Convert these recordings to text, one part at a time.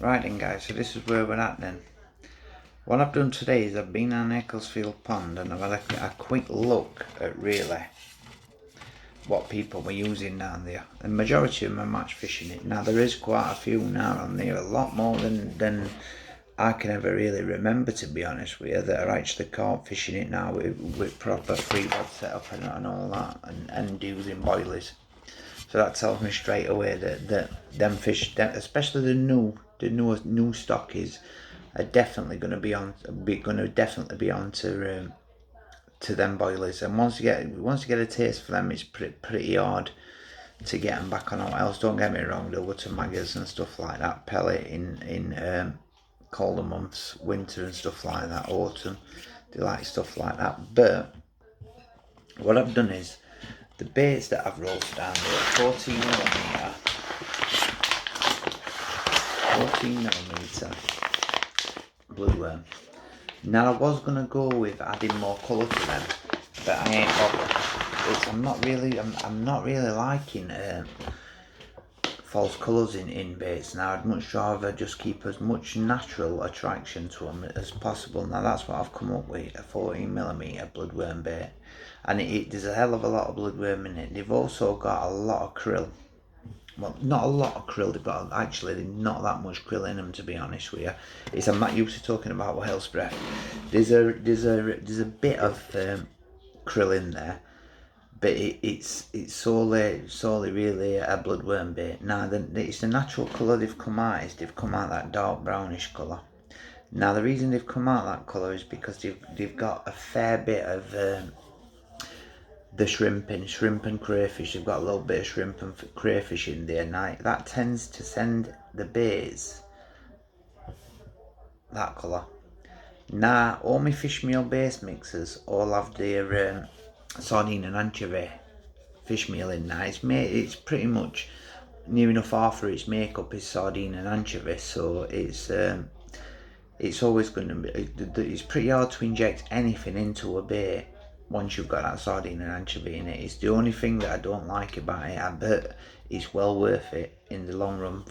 Right then guys, so this is where we're at then. What I've done today is I've been on Ecclesfield Pond and I've had a quick look at really what people were using down there. The majority of them are match fishing it. Now there is quite a few now on there, a lot more than I can ever really remember, to be honest with you, that are actually caught fishing it now with proper free rod setup and all that, and using boilies. So that tells me straight away that them fish, especially the new stockies, are definitely going to be on, to them boilies. And once you get a taste for them, it's pretty hard to get them back on. Else, don't get me wrong, they'll go to maggers and stuff like that, pellet in colder months, winter and stuff like that, autumn. They like stuff like that. But what I've done is the baits that I've rolled down there, 14mm blue worm. Now I was gonna go with adding more colour to them, but I ain't bothered. I'm not really liking false colours in baits. Now I'd much rather just keep as much natural attraction to them as possible. Now that's what I've come up with, a 14mm bloodworm bait, and there's a hell of a lot of bloodworm in it. They've also got a lot of krill. Well, not a lot of krill, they've got actually not that much krill in them, to be honest with you. I'm not used to talking about whale's breath. There's a bit of krill in there, but it's solely really a bloodworm bait. Now it's the natural colour they've come out is they've come out that dark brownish colour. Now the reason they've come out that colour is because they've got a fair bit of the shrimp and crayfish. They've got a little bit of shrimp and crayfish in there. Now that tends to send the baits that colour. Now all my fish meal base mixers all have their sardine and anchovy fish meal in now. It's pretty much near enough half of its makeup is sardine and anchovy, so it's always going to be. It's pretty hard to inject anything into a bait once you've got that sardine and anchovy in it. It's the only thing that I don't like about it, but it's well worth it in the long run,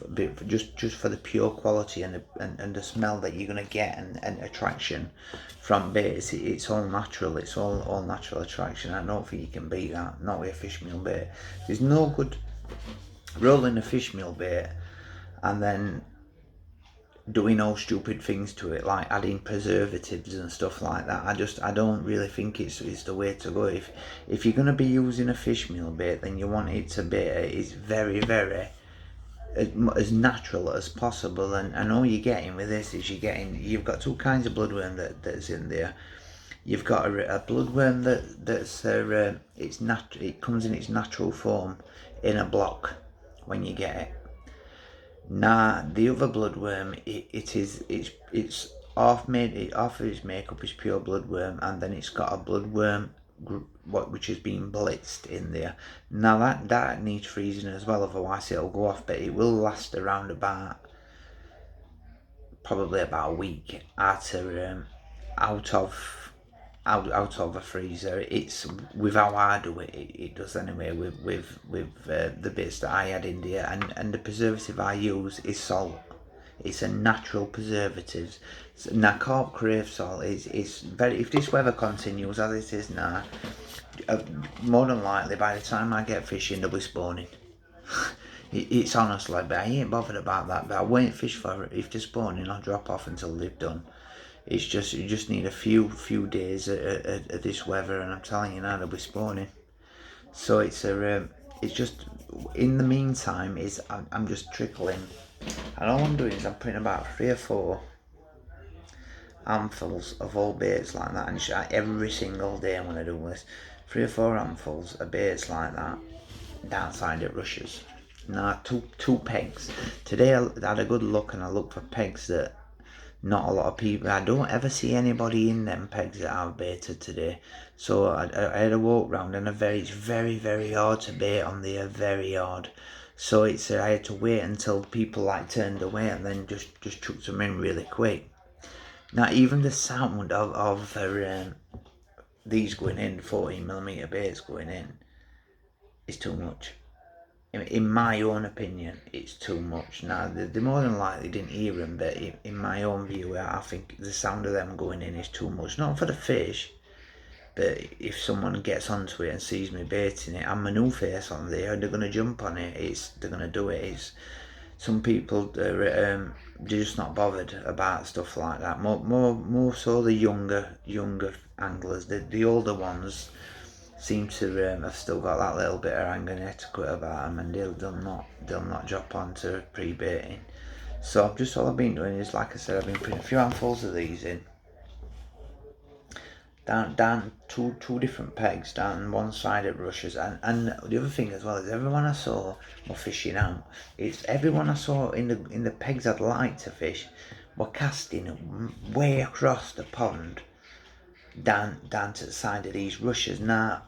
just for the pure quality and the smell that you're going to get and attraction from baits. It's all natural. It's all natural attraction. I don't think you can beat that, not with a fish meal bait. There's no good rolling a fish meal bait and then doing all stupid things to it, like adding preservatives and stuff like that. I don't really think it's the way to go. If you're gonna be using a fish meal bait, then you want it to be is very as natural as possible. And all you're getting with this is you've got two kinds of bloodworm that's in there. You've got a bloodworm it comes in its natural form in a block when you get it. Nah, the other bloodworm, it's half of its makeup is pure bloodworm, and then it's got a bloodworm which has been blitzed in there. Now that needs freezing as well, otherwise it'll go off. But it will last around probably about a week out of a freezer. It's with how I do it, it does anyway. With the bits that I add in there, and the preservative I use is salt. It's a natural preservative. Now carp crave salt is very. If this weather continues as it is now, more than likely by the time I get fishing, they'll be spawning. It's honestly, but I ain't bothered about that. But I won't fish for it. If they're spawning, I'll drop off until they've done. It's just you just need a few days of this weather, and I'm telling you now they'll be spawning. So it's just in the meantime is I'm just trickling, and all I'm doing is I'm putting about 3 or 4 handfuls of all baits like that, and every single day when I do this, 3 or 4 handfuls of baits like that downside at rushes. Now two pegs. Today I had a good look and I looked for pegs that not a lot of people. I don't ever see anybody in them pegs that I've baited today. So I had a walk round, and it's very hard to bait on there, very hard. So I had to wait until people turned away, and then just chucked them in really quick. Now even the sound of these going in, 14mm baits going in, is too much. in my own opinion, it's too much. Now, they more than likely didn't hear them, but in my own view, I think the sound of them going in is too much. Not for the fish, but if someone gets onto it and sees me baiting it, I'm a new face on there, and they're going to jump on it. They're going to do it. Some people, they're just not bothered about stuff like that. More so the younger anglers. The older ones seem to have still got that little bit of anger and etiquette about them, and they'll not drop onto pre-baiting. So just all I've been doing is, like I said, I've been putting a few handfuls of these in, down two different pegs down one side of rushes, and the other thing as well is everyone I saw were fishing out. It's everyone I saw in the pegs I'd like to fish were casting way across the pond down to the side of these rushes. Now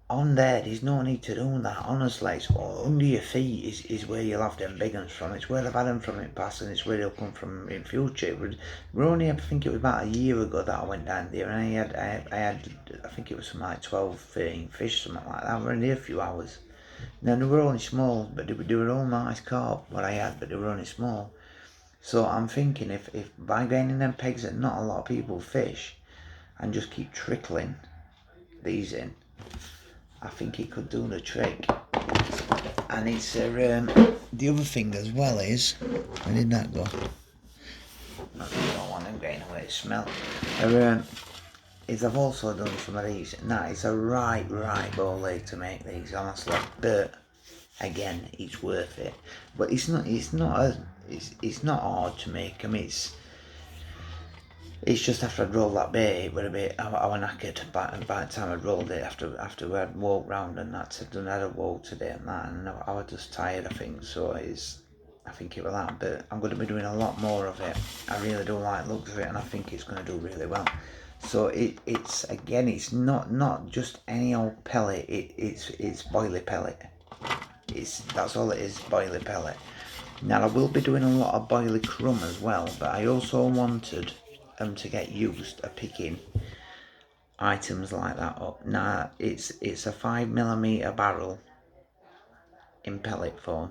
on there's no need to do that, honestly. It's under your feet is where you'll have them big ones from. It's where they've had them from in past, and it's where they'll come from in future. We're only, I think it was about a year ago that I went down there, and I had I think it was something like 12, 13 fish, something like that. We were in there a few hours. Now they were only small, but they were all nice carp, what I had, but they were only small. So I'm thinking if by gaining them pegs that not a lot of people fish, and just keep trickling these in, I think it could do the trick. And it's the other thing as well is, where did that go? I don't want them getting away. Smell. Is I've also done some of these. Now it's a right ball leg to make these, honestly. But again, it's worth it. But it's not hard to make them. It's just after I'd rolled that bait, it was a bit, I was knackered by the time I'd rolled it, after I'd walked round and that, I'd done a walk today and that, and I was just tired, I think, so I think it was that, but I'm going to be doing a lot more of it. I really do like the looks of it, and I think it's going to do really well. So it's again, it's not just any old pellet, it's boilie pellet. That's all it is, boilie pellet. Now I will be doing a lot of boilie crumb as well, but I also wanted to get used to picking items like that up. Now it's a 5mm barrel in pellet form,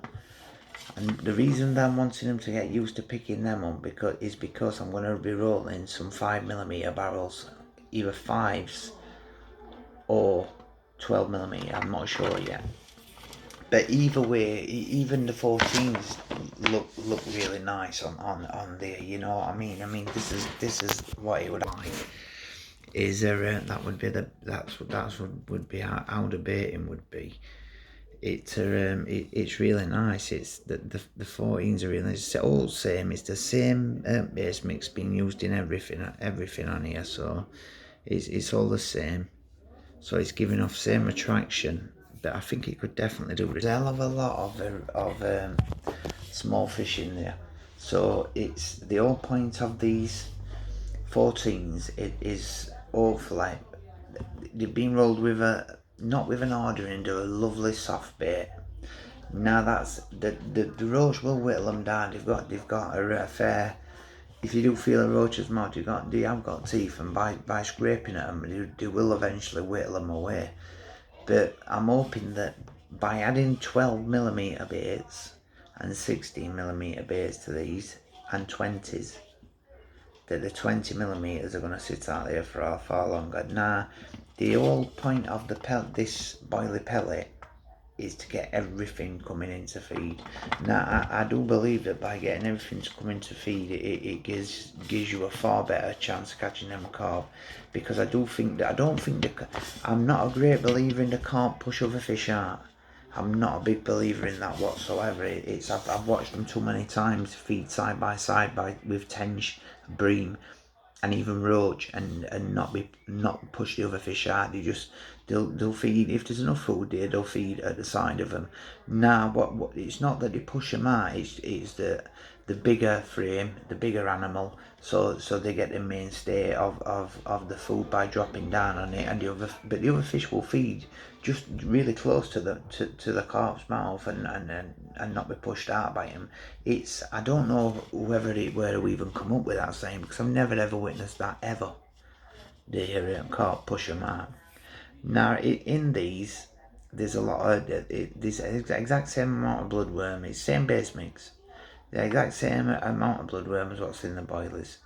and the reason that I'm wanting them to get used to picking them up because I'm going to be rolling some 5mm barrels, either 5s or 12mm, I'm not sure yet. But either way, even the 14s look really nice on there. You know what I mean? I mean, this is what it would like. Is there? That would be that's what would be how the baiting would be. It's really nice. It's the 14s are really. It's all same. It's the same base mix being used in everything on here. So it's all the same. So it's giving off same attraction. But I think it could definitely do. There's a hell of a lot of small fish in there. So it's the whole point of these 14s. It is hopefully they've been rolled with not with an order into a lovely soft bait. Now that's the roach will whittle them down. They've got a fair. If you do feel a roach's mouth, they have got teeth, and by scraping at them, they will eventually whittle them away. But I'm hoping that by adding 12mm baits and 16mm baits to these and 20s, that the 20mm are going to sit out there for far longer. Now, the whole point of this boilie pellet is to get everything coming into feed. Now, I do believe that by getting everything to come into feed, it gives you a far better chance of catching them carp, because I'm not a great believer in the can't push other fish out. I'm not a big believer in that whatsoever. I've watched them too many times feed side by side with tench, bream, and even roach, and not push the other fish out. They'll feed if there's enough food there. They'll feed at the side of them. Now, what it's not that they push them out. It's the bigger frame, the bigger animal. So they get the mainstay of the food by dropping down on it, and the other fish will feed just really close to the carp's mouth and not be pushed out by him. I don't know where we even come up with that saying, because I've never ever witnessed that ever. The carp push them out. Now in these, there's a lot of there's the exact same amount of bloodworm. It's same base mix, the exact same amount of bloodworm as what's in the boilers.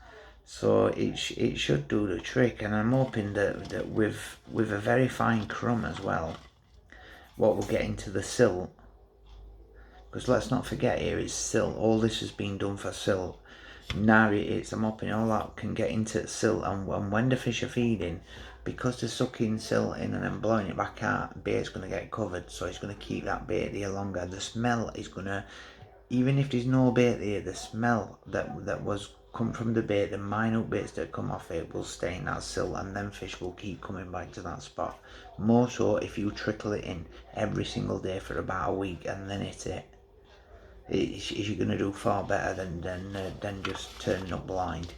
So it should do the trick, and I'm hoping that with a very fine crumb as well, what we'll get into the silt. Because let's not forget here, it's silt. All this has been done for silt. Now I'm hoping all that can get into silt, and when the fish are feeding, because they're sucking silt in and then blowing it back out, bait's going to get covered, so it's going to keep that bait there longer. The smell is going to, even if there's no bait there, the smell that was come from the bait, the minute bits that come off it will stay in that silt, and then fish will keep coming back to that spot. More so if you trickle it in every single day for about a week and then hit it. You're going to do far better than just turning up blind.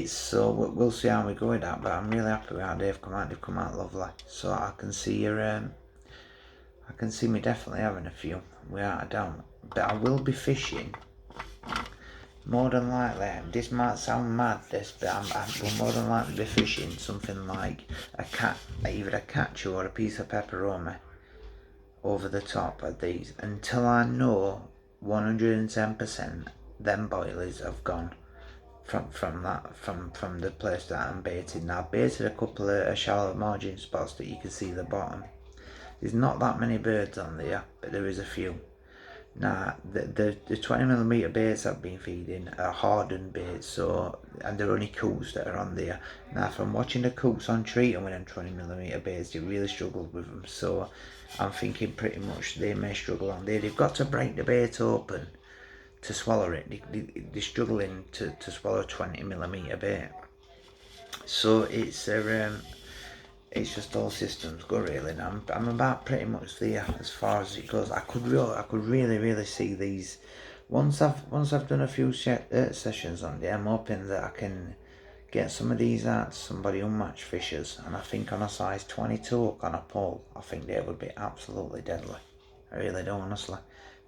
So we'll see how we go with that, but I'm really happy with how they've come out. They've come out lovely. So I can see I can see me definitely having a few, without a doubt. But I will be fishing, more than likely. This might sound mad, but I'm more than likely be fishing something like either a catch or a piece of pepperoni over the top of these until I know 110% them boilers have gone from the place that I'm baiting. Now I've baited a couple of shallow margin spots that you can see the bottom. There's not that many birds on there, but there is a few. Now the 20mm baits I've been feeding are hardened baits, and they're only coots that are on there. Now from watching the coots on treating with them 20mm baits, they really struggled with them, so I'm thinking pretty much they may struggle on there. They've got to break the bait open to swallow it. They're struggling to swallow a 20mm bait. So it's just all systems go really. Now I'm about pretty much there as far as it goes. I could really see these once I've done a few sessions on there. I'm hoping that I can get some of these out to somebody unmatched fishers, and I think on a size 22 hook on a pole, I think they would be absolutely deadly. I really do, honestly.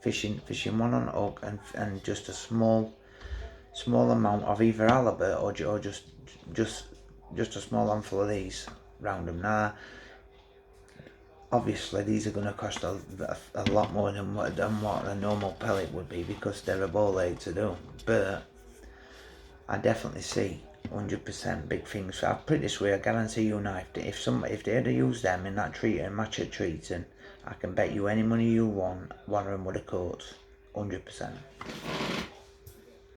Fishing one on a hook and just a small amount of either halibut or just a small handful of these round them. Now obviously these are going to cost a lot more than what a normal pellet would be, because they're a ball egg to do, but I definitely see 100% big things. So I'll put it this way, I guarantee you now, if they had to use them in that treat and match at treating, I can bet you any money you want, one of them would have caught 100%.